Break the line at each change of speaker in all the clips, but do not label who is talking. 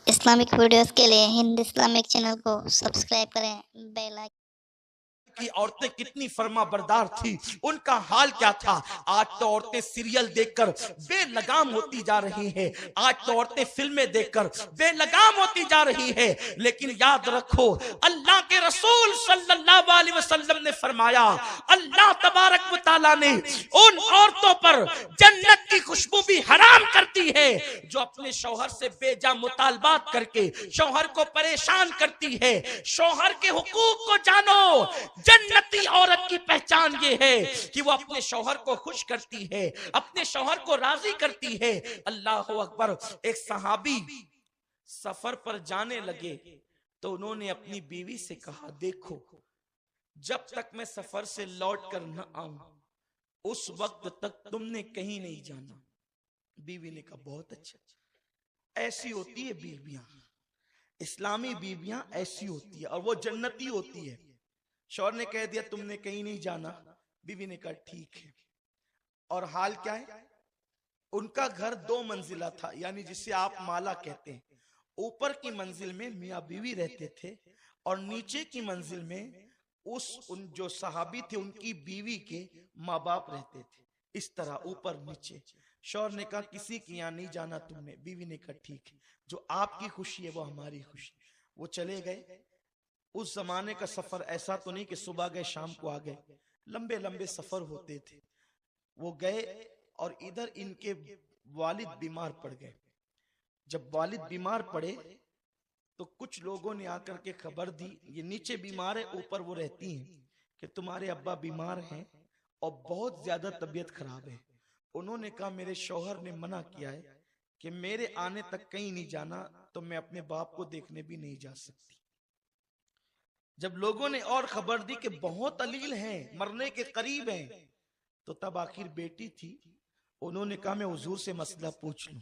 Islamic videos کے لیے ہند Islamic channel کو سبسکرائب کریں، بیل آئیکن
کی عورتیں کتنی فرما بردار تھی، ان کا حال کیا تھا۔ آج تو عورتیں سیریل دیکھ کر بے لگام ہوتی جا رہی ہیں، آج تو عورتیں فلمیں دیکھ کر بے لگام ہوتی جا رہی ہیں، لیکن یاد رکھو اللہ کے رسول صلی اللہ علیہ وسلم نے فرمایا، اللہ تبارک و تعالیٰ نے ان عورتوں پر جنت کی خوشبو بھی حرام کرتی ہے جو اپنے شوہر سے بے جا مطالبات کر کے شوہر کو پریشان کرتی ہے۔ شوہر کے حقوق کو جانو۔ جنتی عورت کی پہچان یہ ہے کہ وہ اپنے شوہر کو خوش کرتی ہے، اپنے شوہر کو راضی کرتی ہے۔ اللہ اکبر۔ ایک صحابی سفر پر جانے لگے تو انہوں نے اپنی بیوی سے کہا، دیکھو جب تک میں سفر سے لوٹ کر نہ آؤں اس وقت تک تم نے کہیں نہیں جانا۔ بیوی نے کہا بہت اچھا، ایسی ہوتی ہے بیویاں، اسلامی بیویاں ایسی ہوتی ہے اور وہ جنتی ہوتی ہے۔ شوہر نے کہہ دیا تم نے کہیں نہیں جانا، بیوی نے کہا ٹھیک ہے۔ اور حال کیا ہے؟ ان کا گھر 2 منزلہ تھا، یعنی جسے آپ مالا کہتے ہیں۔ اوپر کی منزل میں میاں بیوی رہتے تھے اور نیچے کی منزل میں ان جو صحابی تھے ان کی بیوی کے ماں باپ رہتے تھے، اس طرح اوپر نیچے۔ شوہر نے کہا کسی کی یہاں نہیں جانا تم نے، بیوی نے کہا ٹھیک ہے، جو آپ کی خوشی ہے وہ ہماری خوشی۔ وہ چلے گئے۔ اس زمانے کا سفر ایسا تو نہیں کہ صبح گئے شام کو آ گئے، لمبے لمبے سفر ہوتے تھے۔ وہ گئے اور ادھر ان کے والد بیمار پڑ گئے۔ جب والد بیمار پڑے تو کچھ لوگوں نے آ کر کے خبر دی، یہ نیچے بیمار ہے، اوپر وہ رہتی ہیں، کہ تمہارے ابا بیمار ہیں اور بہت زیادہ طبیعت خراب ہے۔ انہوں نے کہا میرے شوہر نے منع کیا ہے کہ میرے آنے تک کہیں نہیں جانا، تو میں اپنے باپ کو دیکھنے بھی نہیں جا سکتی۔ جب لوگوں نے اور خبر دی کہ بہت علیل ہیں، مرنے کے قریب ہیں، تو تب آخر بیٹی تھی، انہوں نے کہا میں حضور سے مسئلہ پوچھ لوں۔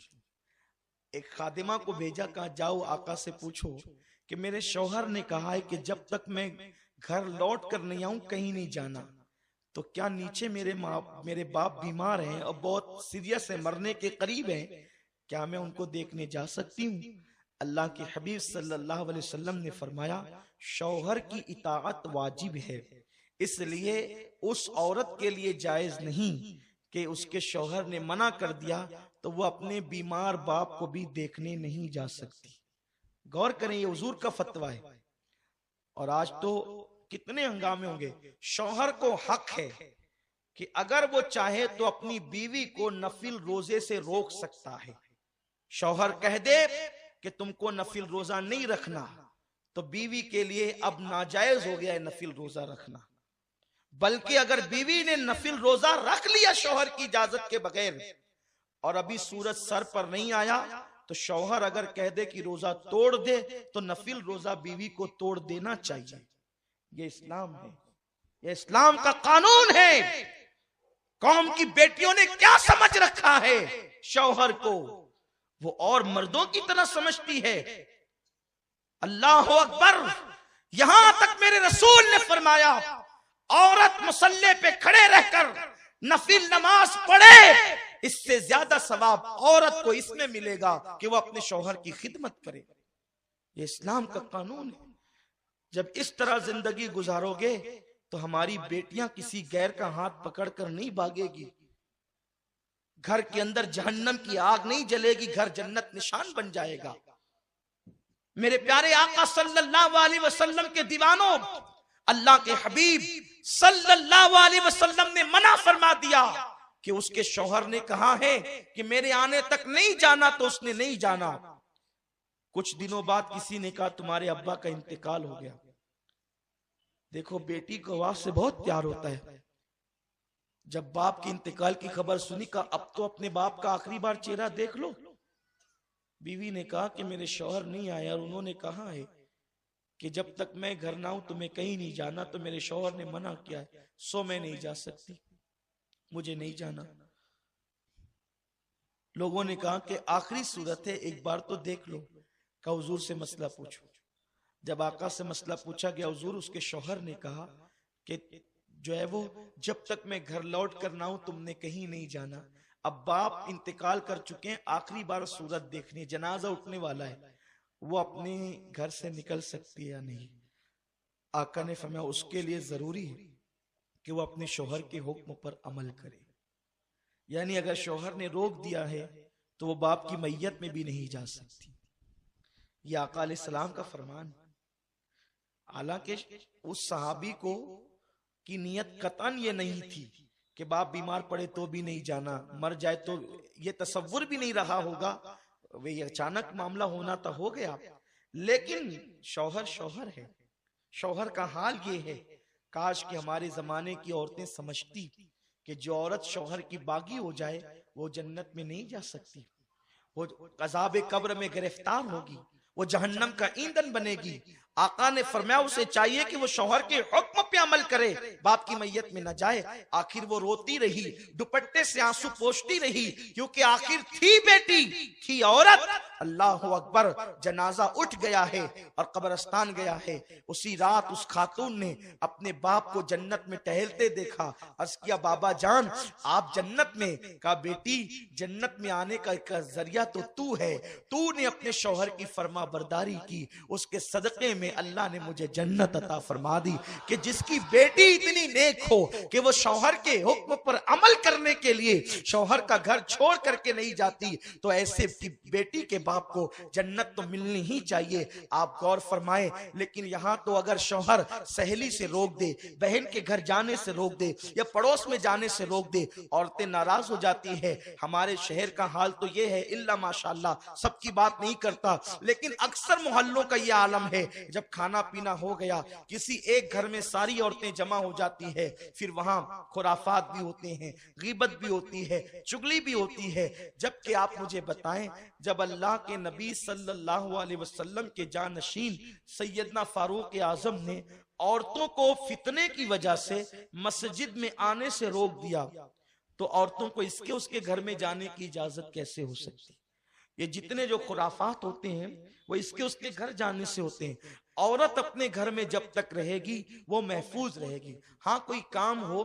ایک خادمہ کو بھیجا، کہا جاؤ آقا سے پوچھو کہ میرے شوہر نے کہا ہے کہ جب تک میں گھر لوٹ کر نہیں آؤں کہیں نہیں جانا، تو کیا نیچے میرے باپ بیمار ہیں اور بہت سیریس ہیں، مرنے کے قریب ہیں، کیا میں ان کو دیکھنے جا سکتی ہوں؟ اللہ کے حبیب صلی اللہ علیہ وسلم نے فرمایا شوہر کی اطاعت واجب ہے، اس لیے اس عورت کے لیے جائز نہیں کہ اس کے شوہر نے منع کر دیا تو وہ اپنے بیمار باپ کو بھی دیکھنے نہیں جا سکتی۔ غور کریں، یہ حضور کا فتویٰ ہے۔ اور آج تو کتنے ہنگامے ہوں گے۔ شوہر کو حق ہے کہ اگر وہ چاہے تو اپنی بیوی کو نفل روزے سے روک سکتا ہے۔ شوہر کہہ دے کہ تم کو نفل روزہ نہیں رکھنا تو بیوی کے لیے اب ناجائز ہو گیا ہے نفل روزہ رکھنا۔ بلکہ اگر بیوی نے نفل روزہ رکھ لیا شوہر کی اجازت کے بغیر اور ابھی سورج سر پر نہیں آیا تو شوہر اگر کہہ دے کہ روزہ توڑ دے تو نفل روزہ بیوی کو توڑ دینا چاہیے۔ یہ اسلام ہے، یہ اسلام کا قانون ہے۔ قوم کی بیٹیوں نے کیا سمجھ رکھا ہے شوہر کو؟ وہ اور مردوں کی طرح سمجھتی ہے۔ اللہ اکبر۔ یہاں تک میرے رسول نے فرمایا عورت مصلی پہ کھڑے رہ کر نفل نماز پڑھے، اس سے زیادہ ثواب عورت کو اس میں ملے گا کہ وہ اپنے شوہر کی خدمت کرے۔ یہ اسلام کا قانون ہے۔ جب اس طرح زندگی گزارو گے تو ہماری بیٹیاں کسی غیر کا ہاتھ پکڑ کر نہیں بھاگے گی، گھر کے اندر جہنم کی آگ نہیں جلے گی، گھر جنت نشان بن جائے گا۔ میرے پیارے آقا صلی اللہ علیہ وسلم کے دیوانوں، اللہ کے حبیب صلی اللہ علیہ وسلم نے منع فرما دیا کہ اس کے شوہر نے کہا ہے کہ میرے آنے تک نہیں جانا تو اس نے نہیں جانا۔ کچھ دنوں بعد کسی نے کہا تمہارے ابا کا انتقال ہو گیا۔ دیکھو بیٹی کو آواز سے بہت پیار ہوتا ہے۔ جب باپ کے انتقال کی خبر سنی کہا اب تو اپنے باپ کا آخری بار چہرہ دیکھ لو۔ بیوی نے کہا کہ میرے شوہر نہیں آیا اور انہوں نے کہا ہے کہ جب تک میں گھر نہ ہوں تمہیں کہیں نہیں جانا، تو میرے شوہر نے منع کیا ہے، سو میں نہیں جا سکتی، مجھے نہیں جانا۔ لوگوں نے کہا کہ آخری صورت ہے ایک بار تو دیکھ لو۔ کہ حضور سے مسئلہ پوچھو۔ جب آقا سے مسئلہ پوچھا گیا حضور اس کے شوہر نے کہا کہ جو ہے وہ جب تک میں گھر لوٹ کر نہ ہوں تم نے کہیں نہیں جانا۔ اب باپ انتقال کر چکے ہیں، آخری بار صورت دیکھنی، جنازہ اٹھنے والا ہے۔ وہ اپنے گھر سے نکل سکتی ہے یا نہیں؟ آقا نے فرمایا اس کے لیے ضروری ہے کہ وہ اپنے شوہر کے حکم پر عمل کرے. یعنی اگر شوہر نے روک دیا ہے تو وہ باپ کی میت میں بھی نہیں جا سکتی. یہ آقا علیہ السلام کا فرمان. حالانکہ اس صحابی کو کی نیت قطعاً یہ نہیں تھی کہ باپ بیمار پڑے تو بھی نہیں جانا, مر جائے تو یہ تصور بھی نہیں رہا ہوگا. وہ اچانک معاملہ ہونا تو ہو گیا, لیکن شوہر ہے. شوہر کا حال یہ ہے, کاش کہ ہمارے زمانے کی عورتیں سمجھتی کہ جو عورت شوہر کی باغی ہو جائے وہ جنت میں نہیں جا سکتی, وہ عذاب قبر میں گرفتار ہوگی, وہ جہنم کا ایندھن بنے گی. آقا نے فرمایا اسے چاہیے کہ وہ شوہر کے حکم پہ عمل کرے, باپ کی میت میں نہ جائے. آخر وہ روتی رہی, دوپٹے سے آنسو پوچھتی رہی, کیونکہ آخر تھی بیٹی, تھی عورت. اللہ اکبر, جنازہ اٹھ گیا ہے اور قبرستان گیا ہے. اسی رات اس خاتون نے اپنے باپ کو جنت میں ٹہلتے دیکھا. عرض کیا بابا جان آپ جنت میں؟ کہا بیٹی جنت میں آنے کا ایک ذریعہ تو ہے, تو نے اپنے شوہر کی فرما برداری کی, اس کے صدقے میں اللہ نے مجھے جنت عطا فرما دی. کہ جس کی بیٹی اتنی نیک ہو کہ وہ شوہر کے حکم پر عمل کرنے کے لیے شوہر کا گھر چھوڑ کر کے نہیں جاتی, تو ایسے بیٹی کے باپ کو جنت تو ملنی ہی چاہیے. آپ غور فرمائیں. لیکن یہاں تو اگر شوہر سہیلی سے روک دے, بہن کے گھر جانے سے روک دے, یا پڑوس میں جانے سے روک دے, عورتیں ناراض ہو جاتی ہیں. ہمارے شہر کا حال تو یہ ہے, اللہ ماشاءاللہ سب کی بات نہیں کرتا, لیکن اکثر محلوں کا یہ عالم ہے. جب کھانا پینا ہو گیا, کسی ایک گھر میں ساری عورتیں جمع ہو جاتی ہیں, پھر وہاں خرافات بھی ہوتے ہیں, غیبت بھی ہوتی ہے, چگلی بھی ہوتی ہے. جبکہ آپ مجھے بتائیں, جب اللہ کے نبی صلی اللہ علیہ وسلم کے جانشین سیدنا فاروق اعظم نے عورتوں کو فتنے کی وجہ سے مسجد میں آنے سے روک دیا, تو عورتوں کو اس کے گھر میں جانے کی اجازت کیسے ہو سکتی؟ یہ جتنے جو خرافات ہوتے ہیں وہ اس کے گھر جانے سے ہوتے ہیں. عورت اپنے گھر میں جب تک رہے گی وہ محفوظ رہے گی. ہاں کوئی کام ہو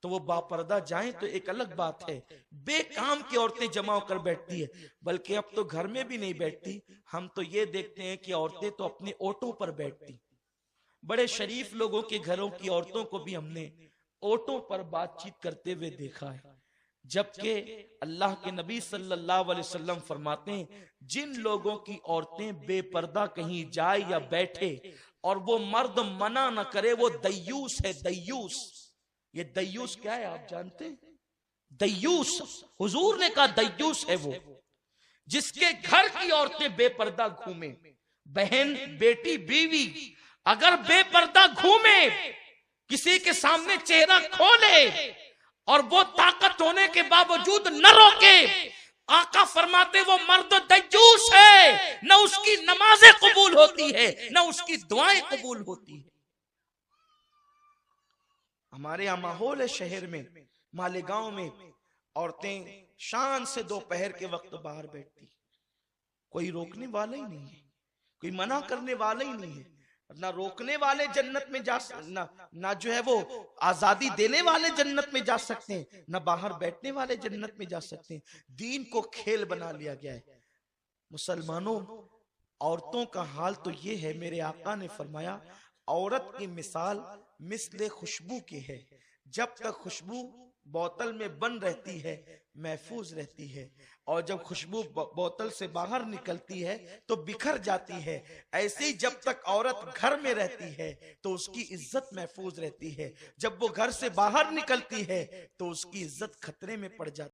تو وہ باپردہ جائیں تو ایک الگ بات ہے. بے کام کی عورتیں جمع ہو کر بیٹھتی ہے, بلکہ اب تو گھر میں بھی نہیں بیٹھتی. ہم تو یہ دیکھتے ہیں کہ عورتیں تو اپنے آٹو پر بیٹھتی. بڑے شریف لوگوں کے گھروں کی عورتوں کو بھی ہم نے آٹو پر بات چیت کرتے ہوئے دیکھا ہے. جبکہ اللہ کے نبی صلی اللہ علیہ وسلم فرماتے ہیں جن لوگوں کی عورتیں بے پردہ کہیں جائے یا بیٹھے اور وہ مرد منع نہ کرے, وہ دیوس ہے. دیوس, یہ دیوس کیا ہے آپ جانتے ہیں؟ دیوس, حضور نے کہا دیوس ہے وہ جس کے گھر کی عورتیں بے پردہ گھومیں. بہن, بیٹی, بیوی اگر بے پردہ گھومے, کسی کے سامنے چہرہ کھولے اور وہ طاقت ہونے کے باوجود نہ روکے, آقا فرماتے وہ مرد دیوس ہے. نہ اس کی نمازیں قبول ہوتی ہے, نہ اس کی دعائیں قبول ہوتی ہے. ہمارے یہاں ماحول ہے شہر میں, مالیگاؤں میں, عورتیں شان سے دوپہر کے وقت باہر بیٹھتی, کوئی روکنے والا ہی نہیں ہے, کوئی منع کرنے والا ہی نہیں ہے. نہ روکنے والے جنت میں جا نہ جو ہے وہ آزادی دینے والے جنت میں جا سکتے ہیں, نہ باہر بیٹھنے والے جنت میں جا سکتے ہیں. دین کو کھیل بنا لیا گیا ہے. مسلمانوں, عورتوں کا حال تو یہ ہے, میرے آقا نے فرمایا عورت کی مثال مثل خوشبو کی ہے. جب تک خوشبو بوتل میں بند رہتی ہے محفوظ رہتی ہے, اور جب خوشبو بوتل سے باہر نکلتی ہے تو بکھر جاتی ہے. ایسے ہی جب تک عورت گھر میں رہتی ہے تو اس کی عزت محفوظ رہتی ہے, جب وہ گھر سے باہر نکلتی ہے تو اس کی عزت خطرے میں پڑ جاتی ہے.